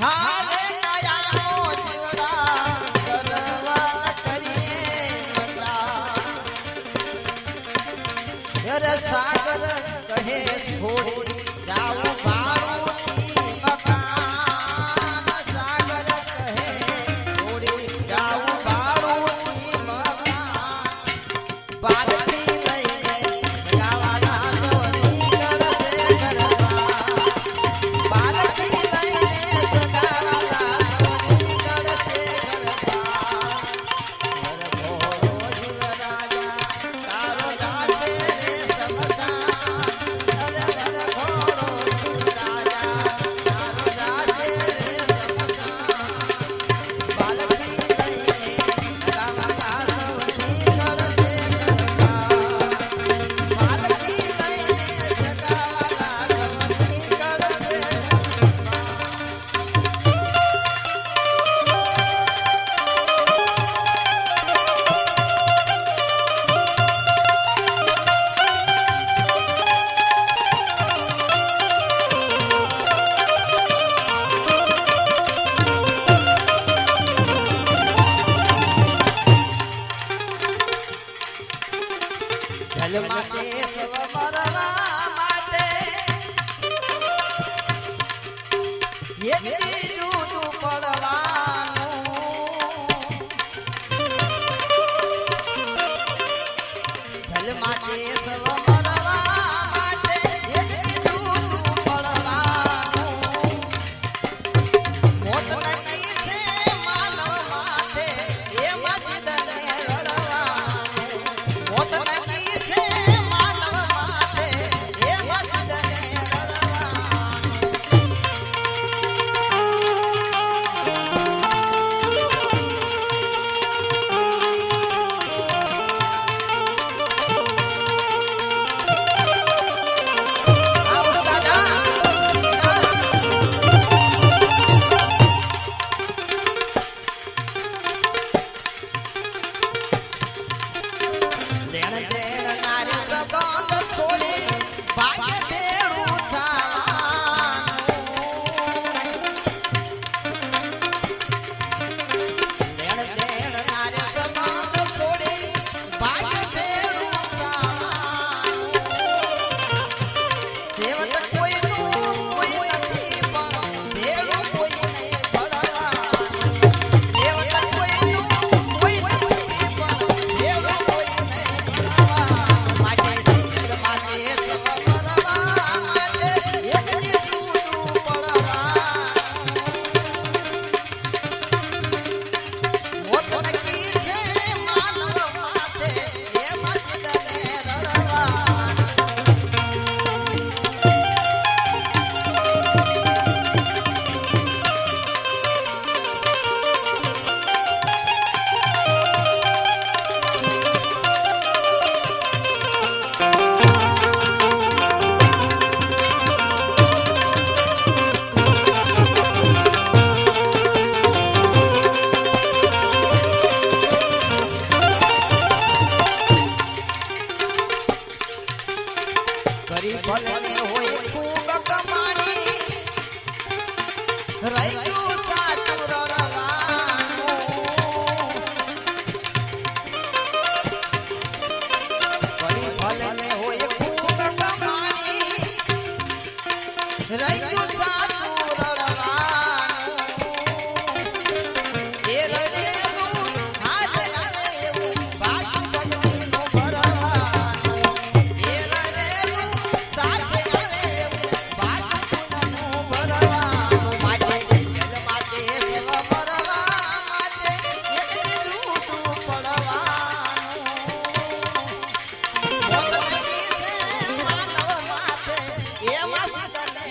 હારે કાયાનો જીવડા ગરવા કરીએ યરે સાગર કહે છોડી જાઉં બાળુતી મકાન સાગર કહે છોડી જાઉં બાળુતી મકાન બાળકી લઈને ગાવાના સોની કરશે ગરબા બાળકી લઈને ગાવાના સોની કરશે ગરબા ગરબો જીવ રાજા તારો જાશે રે સમસાન અરે ગરબો રાજા તારો જાશે રે સમસાન બાળકી લઈને ગાવાના સોની કરશે ગરબા બાળકી લઈને ગાવાના સોની કરશે જલ માટે સવ મરવા માટે એથી જુદું પડવાનું જલ માટે સવ મરવા માટે એથી જુદું પડવાનું મોત નક્કી છે માનવ માટે એમાં જીદને લડવાનું મોત નક્કી છે માનવ માટે એમાં જીદને લડવાનું આવો દાદા લેણ દેણ નારે સંબંધ છોડી ભાગ્ય ભેળું થવાનું લેણ દેણ નારે સંબંધ છોડી ભાગ્ય ભેળું થવાનું સેવક કોઈનું કોઈ નથી પણ ભેળું કોઈ નહીં ભળવાનું સેવક કોઈનું કોઈ નથી પણ ભેળું કોઈ નહીં ભળવાનું માટે જગ માટે સવ મરવા માટે એકથી જુદું પડવાનું મોત નક્કી છે માનવ માટે એમાં જીદને લડવાનું કરી ભલે હોય ખૂબ કમાણી રહી ગયું સાચું રડવાનું કરી ભલે હોય ખૂબ કમાણી રહી ગયું સાચું રડવાનું એ રડેલું હાથે આવે એવું બાકી ભક્તિનું ભરવાનું એ રડેલું સાથે આવે એવું બાકી પુનઃનું ભરવાનું માટે જગ માટે સેવ મરવા માટે એકથી જુદું પડવાનું મોત નક્કી છે માનવ માટે એમાં જીદને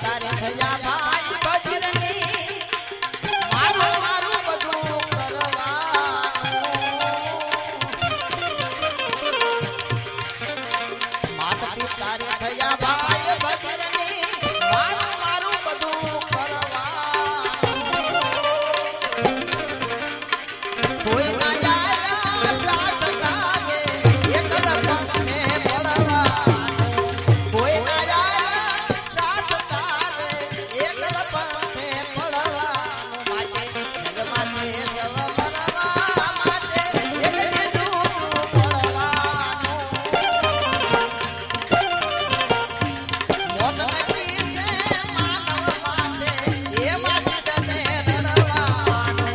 તારે થયા ભાઈ ભજરની મારું મારું બધું કરવાનું માતા પિતા તારે થયા ભાઈ ભજરની મારું મારું બધું કરવાનું કોઈ ના યાર સાથ કાગે એકલા પંથે પડવાનું કોઈ ના યાર સાથ કાગે એકલા પંથે પડવાનું માટે જગમાતે સવ મરવા માટે એક દીધું પડવાનું મોત નથી છે માનવ માટે એ માટે તને રડવાનું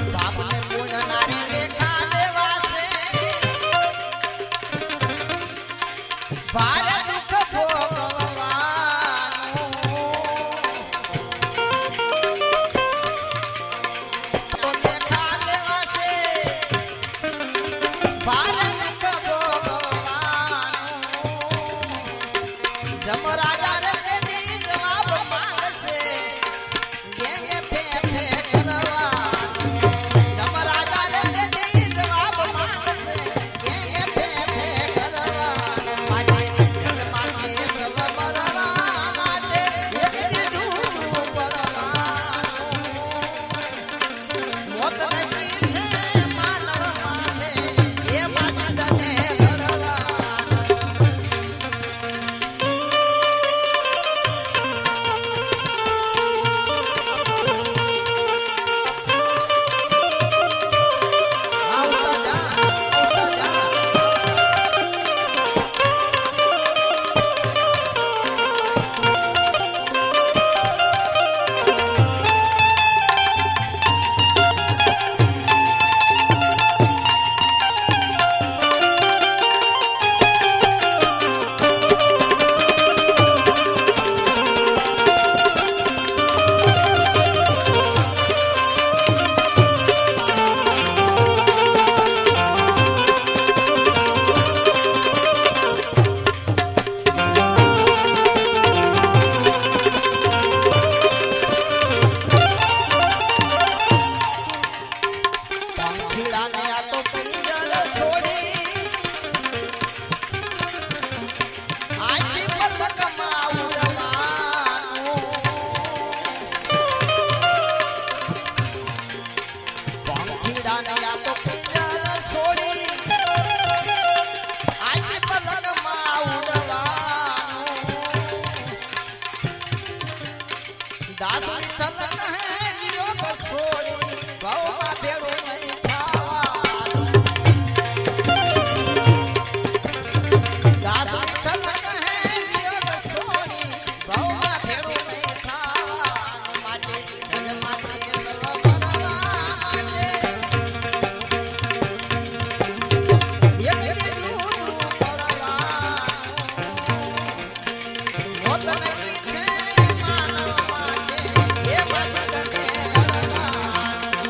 બાપને પૂજનારે લેખા લેવાશે ભારે દુઃખ ભોગવવાનું તો લેખા લેવાશે ભારે દુઃખ ભોગવવાનું જમરાજા રે તેની જવાબ માંગશે ગેંગે ફે ફે કરવાનું જમરાજા રે તેની જવાબ માંગશે ગેંગે ફે ફે કરવાનું માટે જગમાતે સવ મરવા માટે એક દીધું પડવાનું મોત નથી છે માનવ માટે એ માટે તને રડવાનું આવતા જા પંખીડાને આ તો પિંજર છોડી આજી પલકમાં ઉડવાનું પંખીડાને આ તો પિંજર છોડી આજી પલકમાં ઉડવાનું દાસ વિઠ્ઠલ કહે યોગ છોડી ભવમાં ભેળું નહીં થવાનું દાસ વિઠ્ઠલ કહે યોગ છોડી ભવમાં ભેળું નહીં થવાનું માટે જગમાતે સવ મરવા માટે એક દીધું પડવાનું મોત નથી છે માનવ માટે એ માટે તને રડવાનું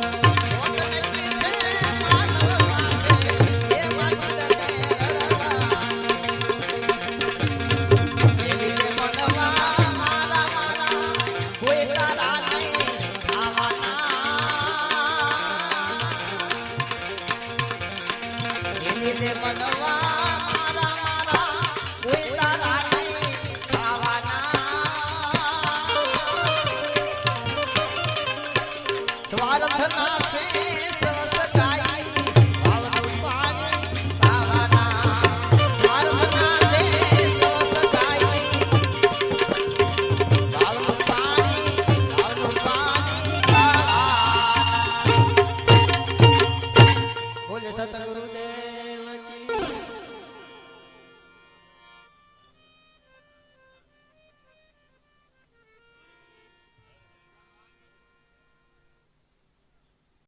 મોત નથી છે માનવ માટે એ માટે તને રડવાનું એલીને મનવા મારા મારા કોઈ તારા નહીં આવવાના એલીને મનવા મારા મારા કોઈ તારા નહીં આવવાના સ્વાર્થ ના છે